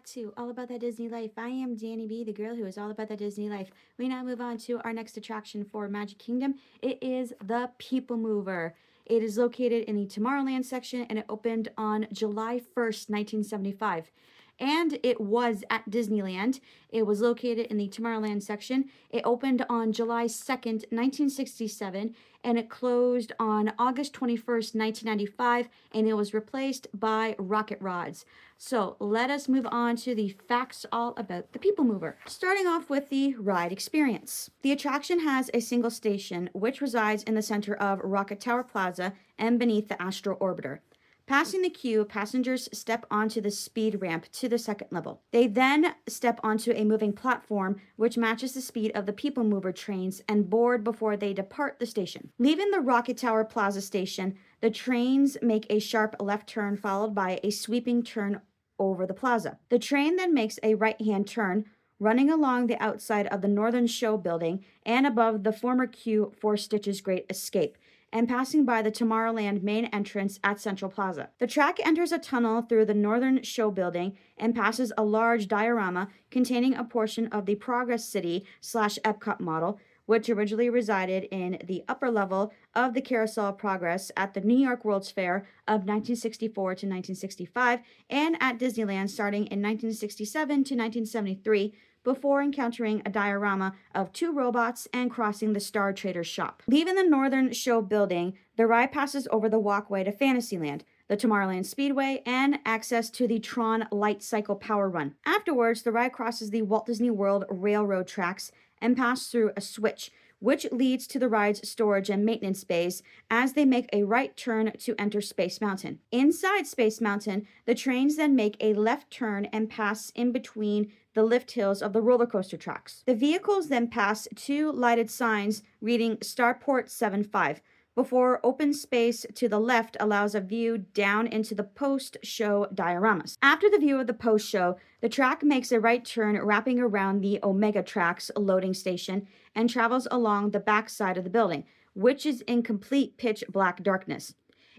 to All About That Disney Life. I am Danny B, the girl who is all about that Disney life. We now move on to our next attraction for Magic Kingdom. It is the People Mover. It is located in the Tomorrowland section and it opened on July 1st, 1975. And it was at Disneyland. It was located in the Tomorrowland section. It opened on July 2nd, 1967, and it closed on August 21st, 1995, and it was replaced by rocket rods. So let us move on to the facts all about the People Mover. Starting off with the ride experience. The attraction has a single station, which resides in the center of Rocket Tower Plaza and beneath the Astro Orbiter. Passing the queue, passengers step onto the speed ramp to the second level. They then step onto a moving platform, which matches the speed of the People Mover trains, and board before they depart the station. Leaving the Rocket Tower Plaza station, the trains make a sharp left turn followed by a sweeping turn over the plaza. The train then makes a right-hand turn, running along the outside of the Northern Show building and above the former queue for Stitch's Great Escape, and passing by the Tomorrowland main entrance at Central Plaza. The track enters a tunnel through the Northern Show building and passes a large diorama containing a portion of the Progress City / Epcot model, which originally resided in the upper level of the Carousel of Progress at the New York World's Fair of 1964 to 1965 and at Disneyland starting in 1967 to 1973, before encountering a diorama of two robots and crossing the Star Trader's shop. Leaving the Northern Show building, the ride passes over the walkway to Fantasyland, the Tomorrowland Speedway, and access to the Tron Light Cycle Power Run. Afterwards, the ride crosses the Walt Disney World railroad tracks and passes through a switch, which leads to the ride's storage and maintenance bays as they make a right turn to enter Space Mountain. Inside Space Mountain, the trains then make a left turn and pass in between the lift hills of the roller coaster tracks. The vehicles then pass two lighted signs reading Starport 75, before open space to the left allows a view down into the post-show dioramas. After the view of the post-show, the track makes a right turn wrapping around the Omega Tracks loading station and travels along the back side of the building, which is in complete pitch black darkness.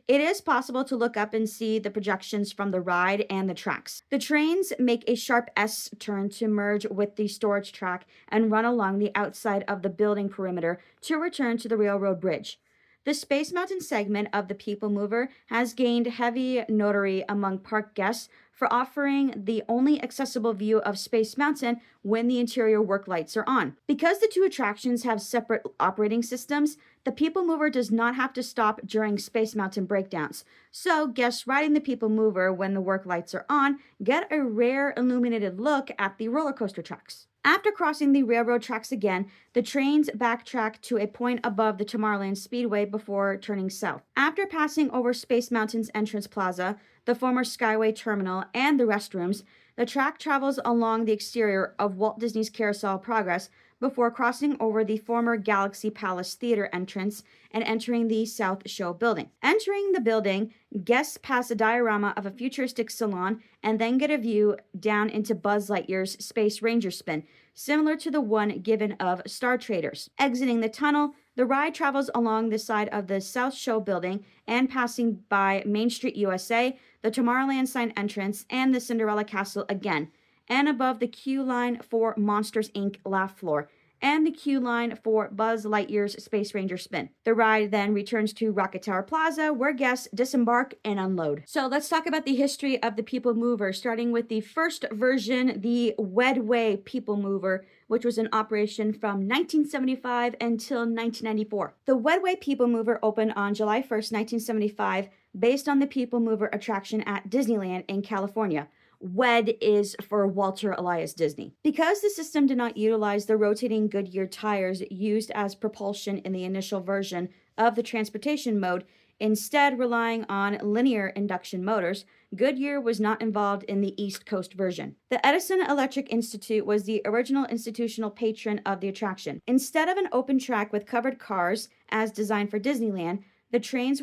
It is possible to look up and see the projections from the ride and the tracks. The trains make a sharp S turn to merge with the storage track and run along the outside of the building perimeter to return to the railroad bridge. The Space Mountain segment of the People Mover has gained heavy notoriety among park guests for offering the only accessible view of Space Mountain when the interior work lights are on. Because the two attractions have separate operating systems, the People Mover does not have to stop during Space Mountain breakdowns. So guests riding the People Mover when the work lights are on get a rare illuminated look at the roller coaster tracks. After crossing the railroad tracks again, the trains backtrack to a point above the Tomorrowland Speedway before turning south. After passing over Space Mountain's entrance plaza, the former Skyway Terminal, and the restrooms, the track travels along the exterior of Walt Disney's Carousel of Progress before crossing over the former Galaxy Palace Theater entrance and entering the South Show building. Entering the building, guests pass a diorama of a futuristic salon and then get a view down into Buzz Lightyear's Space Ranger spin, similar to the one given of Star Traders. Exiting the tunnel, the ride travels along the side of the South Show building and passing by Main Street USA, the Tomorrowland sign entrance, and the Cinderella Castle again, and above the queue line for Monsters, Inc. Laugh Floor, and the queue line for Buzz Lightyear's Space Ranger spin. The ride then returns to Rocket Tower Plaza, where guests disembark and unload. So let's talk about the history of the People Mover, starting with the first version, the Wedway People Mover, which was in operation from 1975 until 1994. The Wedway People Mover opened on July 1st, 1975, based on the People Mover attraction at Disneyland in California. WED is for Walter Elias Disney. Because the system did not utilize the rotating Goodyear tires used as propulsion in the initial version of the transportation mode, instead relying on linear induction motors, Goodyear was not involved in the East Coast version. The Edison Electric Institute was the original institutional patron of the attraction. Instead of an open track with covered cars, as designed for Disneyland, the trains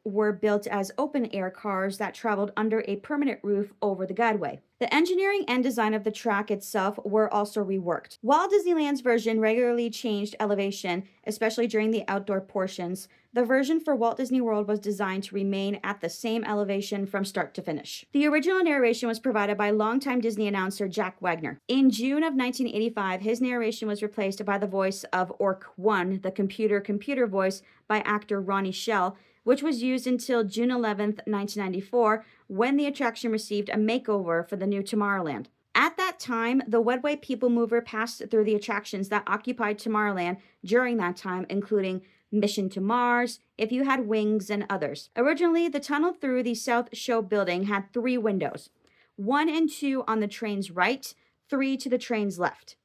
were built as open-air cars that traveled under a permanent roof over the guideway. The engineering and design of the track itself were also reworked. While Disneyland's version regularly changed elevation, especially during the outdoor portions, the version for Walt Disney World was designed to remain at the same elevation from start to finish. The original narration was provided by longtime Disney announcer Jack Wagner. In June of 1985, his narration was replaced by the voice of Orc 1, the computer voice by actor Ronnie Shell, which was used until June 11th, 1994, when the attraction received a makeover for the new Tomorrowland. At that time, the Wedway People Mover passed through the attractions that occupied Tomorrowland during that time, including Mission to Mars, If You Had Wings, and others. Originally, the tunnel through the South Show building had 3 windows, 1 and 2 on the train's right, 3 to the train's left.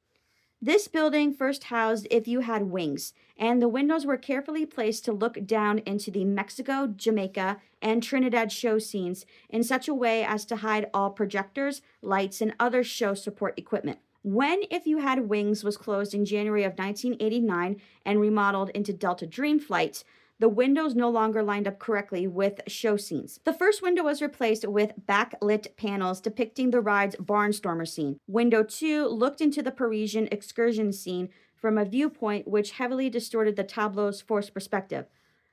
This building first housed If You Had Wings, and the windows were carefully placed to look down into the Mexico, Jamaica, and Trinidad show scenes in such a way as to hide all projectors, lights, and other show support equipment. When If You Had Wings was closed in January of 1989 and remodeled into Delta Dream Flight, the windows no longer lined up correctly with show scenes. The first window was replaced with backlit panels depicting the ride's Barnstormer scene. Window 2 looked into the Parisian excursion scene from a viewpoint which heavily distorted the tableau's forced perspective.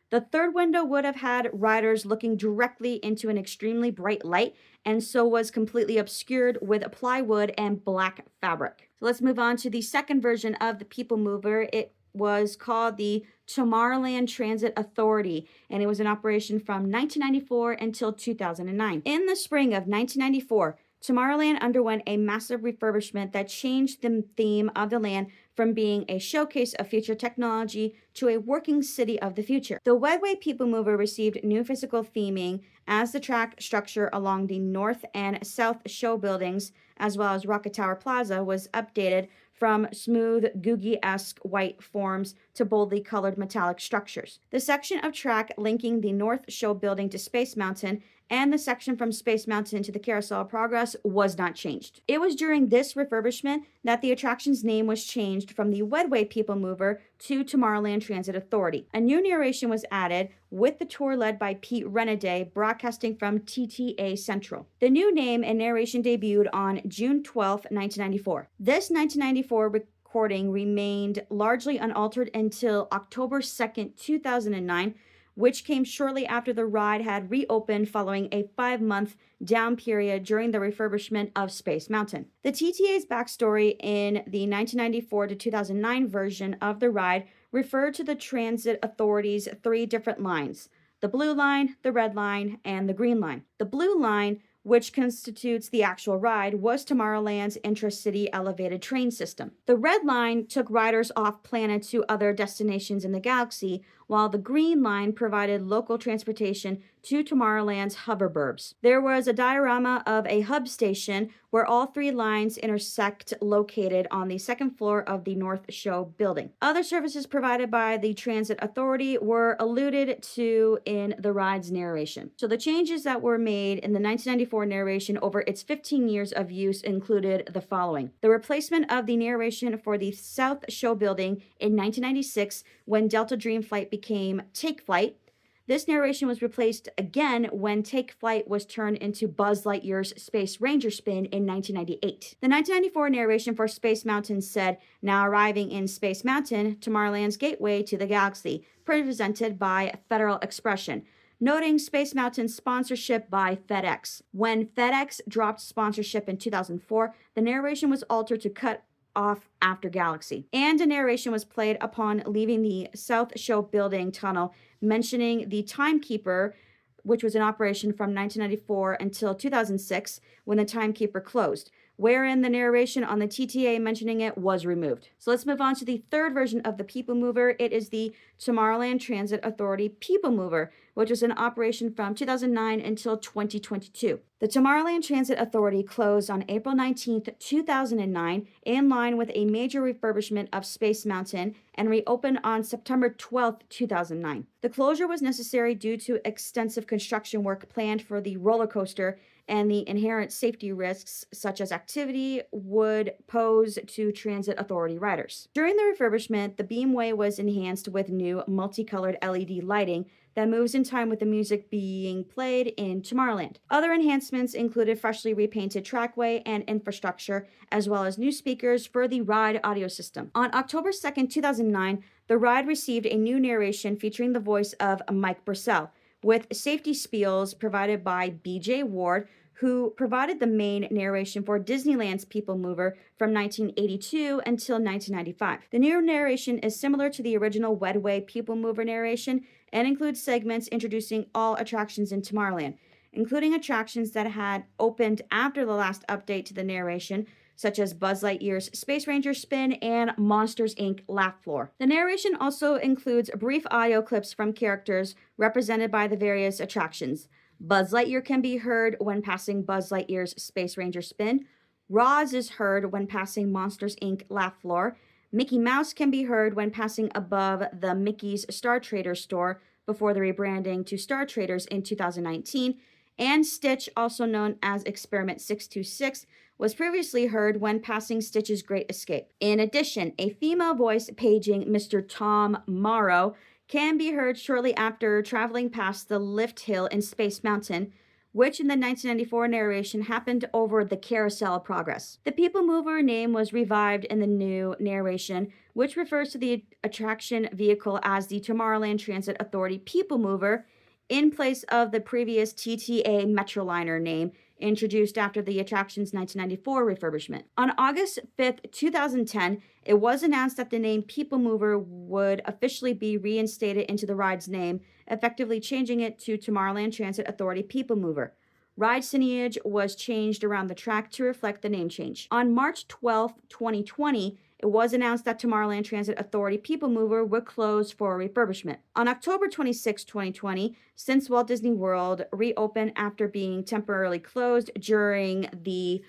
The third window would have had riders looking directly into an extremely bright light, and so was completely obscured with plywood and black fabric. So let's move on to the second version of the People Mover. It was called the Tomorrowland Transit Authority, and it was in operation from 1994 until 2009. In the spring of 1994, Tomorrowland underwent a massive refurbishment that changed the theme of the land from being a showcase of future technology to a working city of the future. The Wedway People Mover received new physical theming as the track structure along the north and south show buildings, as well as Rocket Tower Plaza, was updated from smooth, Googie-esque white forms to boldly colored metallic structures. The section of track linking the North Show building to Space Mountain and the section from Space Mountain to the Carousel of Progress was not changed. It was during this refurbishment that the attraction's name was changed from the Wedway People Mover to Tomorrowland Transit Authority. A new narration was added, with the tour led by Pete Renaday, broadcasting from TTA Central. The new name and narration debuted on June 12, 1994. This 1994 recording remained largely unaltered until October 2nd, 2009, which came shortly after the ride had reopened following a 5-month down period during the refurbishment of Space Mountain. The TTA's backstory in the 1994 to 2009 version of the ride referred to the Transit Authority's 3 different lines: the blue line, the red line, and the green line. The blue line, which constitutes the actual ride, was Tomorrowland's intra-city elevated train system. The red line took riders off-planet to other destinations in the galaxy, while the green line provided local transportation to Tomorrowland's hoverburbs. There was a diorama of a hub station where all 3 lines intersect, located on the 2nd floor of the North Show building. Other services provided by the Transit Authority were alluded to in the ride's narration. So the changes that were made in the 1994 narration over its 15 years of use included the following: the replacement of the narration for the South Show building in 1996 when Delta Dream Flight became Take Flight. This narration was replaced again when Take Flight was turned into Buzz Lightyear's Space Ranger spin in 1998. The 1994 narration for Space Mountain said, "Now arriving in Space Mountain, Tomorrowland's gateway to the galaxy," presented by Federal Expression, noting Space Mountain's sponsorship by FedEx. When FedEx dropped sponsorship in 2004, the narration was altered to cut off after Galaxy, and a narration was played upon leaving the South Show building tunnel, mentioning the timekeeper, which was in operation from 1994 until 2006 when the timekeeper closed, wherein the narration on the TTA mentioning it was removed. So let's move on to the third version of the People Mover. It is the Tomorrowland Transit Authority People Mover, which was in operation from 2009 until 2022. The Tomorrowland Transit Authority closed on April 19, 2009, in line with a major refurbishment of Space Mountain, and reopened on September 12, 2009. The closure was necessary due to extensive construction work planned for the roller coaster and the inherent safety risks, such as activity, would pose to transit authority riders. During the refurbishment, the Beamway was enhanced with new multicolored LED lighting that moves in time with the music being played in Tomorrowland. Other enhancements included freshly repainted trackway and infrastructure, as well as new speakers for the ride audio system. On October 2nd, 2009, the ride received a new narration featuring the voice of Mike Purcell, with safety spiels provided by B.J. Ward, who provided the main narration for Disneyland's People Mover from 1982 until 1995. The new narration is similar to the original Wedway People Mover narration and includes segments introducing all attractions in Tomorrowland, including attractions that had opened after the last update to the narration, such as Buzz Lightyear's Space Ranger Spin and Monsters, Inc. Laugh Floor. The narration also includes brief audio clips from characters represented by the various attractions. Buzz Lightyear can be heard when passing Buzz Lightyear's Space Ranger Spin. Roz is heard when passing Monsters, Inc. Laugh Floor. Mickey Mouse can be heard when passing above the Mickey's Star Traders store before the rebranding to Star Traders in 2019. And Stitch, also known as Experiment 626, was previously heard when passing Stitch's Great Escape. In addition, a female voice paging Mr. Tom Morrow can be heard shortly after traveling past the lift hill in Space Mountain, which in the 1994 narration happened over the Carousel of Progress. The People Mover name was revived in the new narration, which refers to the attraction vehicle as the Tomorrowland Transit Authority People Mover, in place of the previous TTA Metroliner name, introduced after the attraction's 1994 refurbishment. On August 5th, 2010, it was announced that the name People Mover would officially be reinstated into the ride's name, effectively changing it to Tomorrowland Transit Authority People Mover. Ride signage was changed around the track to reflect the name change. On March 12, 2020, it was announced that Tomorrowland Transit Authority People Mover would close for refurbishment. On October 26, 2020, since Walt Disney World reopened after being temporarily closed during the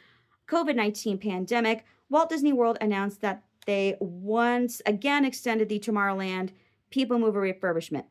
COVID-19 pandemic, Walt Disney World announced that they once again extended the Tomorrowland People Mover refurbishment.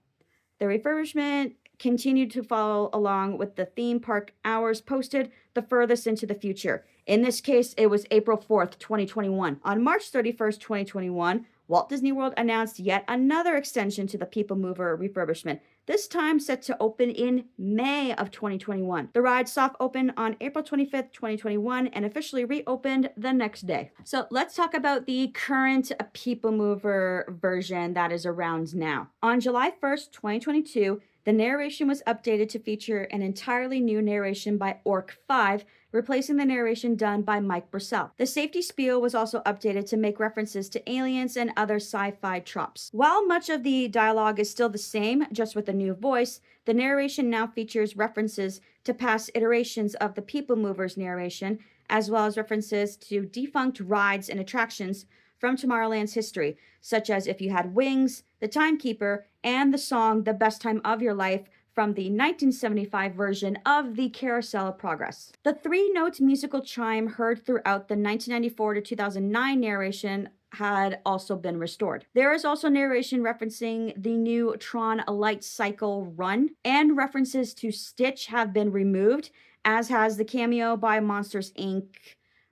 The refurbishment continued to follow along with the theme park hours posted the furthest into the future. In this case, it was April 4th, 2021. On March 31st, 2021, Walt Disney World announced yet another extension to the People Mover refurbishment, this time set to open in May of 2021. The ride soft opened on April 25th, 2021, and officially reopened the next day. So let's talk about the current People Mover version that is around now. On July 1st, 2022, the narration was updated to feature an entirely new narration by Orc 5, replacing the narration done by Mike Purcell. The safety spiel was also updated to make references to aliens and other sci-fi tropes. While much of the dialogue is still the same, just with a new voice, the narration now features references to past iterations of the People Mover's narration, as well as references to defunct rides and attractions from Tomorrowland's history, such as If You Had Wings, The Timekeeper, and the song The Best Time of Your Life from the 1975 version of the Carousel of Progress. The three-note musical chime heard throughout the 1994 to 2009 narration had also been restored. There is also narration referencing the new Tron Light Cycle run, and references to Stitch have been removed, as has the cameo by Monsters, Inc.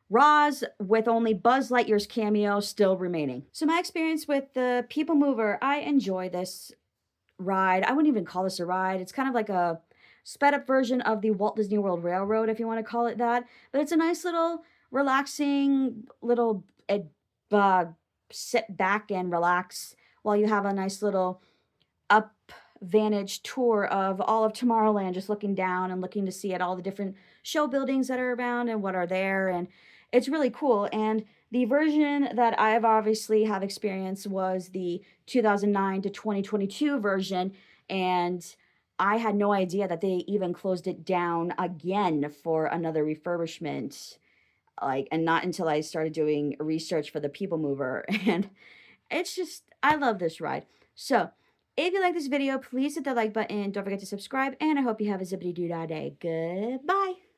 Roz, with only Buzz Lightyear's cameo still remaining. So my experience with the People Mover, I enjoy this ride. I wouldn't even call this a ride. It's kind of like a sped up version of the Walt Disney World Railroad, if you want to call it that. But it's a nice little relaxing little sit back and relax while you have a nice little up vantage tour of all of Tomorrowland, just looking down and looking to see at all the different show buildings that are around and what are there. And it's really cool. And the version that I've obviously have experienced was the 2009 to 2022 version. And I had no idea that they even closed it down again for another refurbishment. And not until I started doing research for the People Mover. And it's just, I love this ride. So if you like this video, please hit the like button. Don't forget to subscribe. And I hope you have a zippity-doo-dah day. Goodbye.